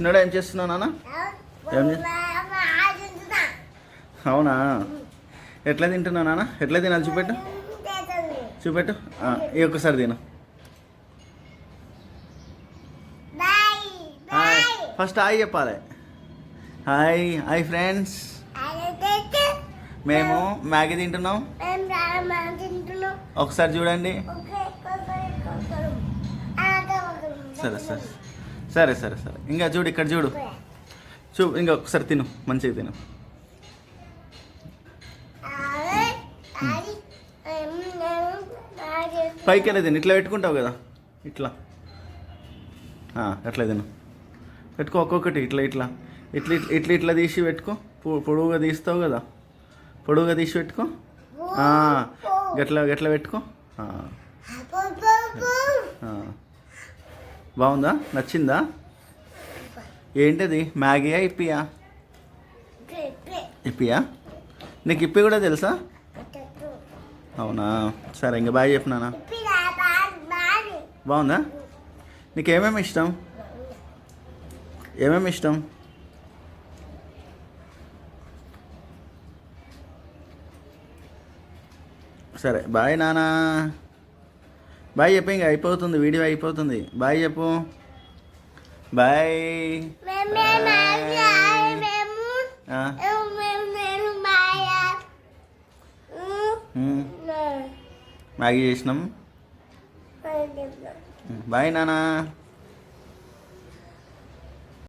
చిన్నడా ఏం చేస్తున్నావు నాన్న? అవునా? ఎట్లా తింటున్నావు నాన్న? ఎట్లా తినాలి చూపెట్టు, చూపెట్టు. ఈ ఒక్కసారి తిను. ఫస్ట్ హాయ్ చెప్పాలి. హాయ్ హాయ్ ఫ్రెండ్స్, మేము మ్యాగీ తింటున్నాం. ఒకసారి చూడండి. సరే సరే సరే సరే సరే. ఇంకా చూడు, ఇక్కడ చూడు, ఇంకా ఒకసారి తిను, మంచిగా తిను. పైకి వెళ్ళి తిను, ఇట్లా పెట్టుకుంటావు కదా, ఇట్లా అట్లా తిను. పెట్టుకో ఒక్కొక్కటి, ఇట్లా ఇట్లా ఇట్లా ఇట్లా ఇట్లా తీసి పెట్టుకో. పొడువుగా తీస్తావు కదా, పొడువుగా తీసి పెట్టుకో. గట్లా గట్లా పెట్టుకో. బాగుందా? నచ్చిందా? ఏంటది, మ్యాగీయా ఇప్పియా? ఇప్పియా? నీకు ఇప్పి కూడా తెలుసా? అవునా? సరే, ఇంకా బాయ్ చెప్పినానా? బాగుందా? నీకు ఏమేమి ఇష్టం? ఏమేమి ఇష్టం? సరే బాయ్ నానా. బాయ్ చెప్పు, ఇంకా అయిపోతుంది, వీడియో అయిపోతుంది. బాయ్ చెప్పు. బాయ్. మ్యాగీ చేసినాం. బాయ్ నానా.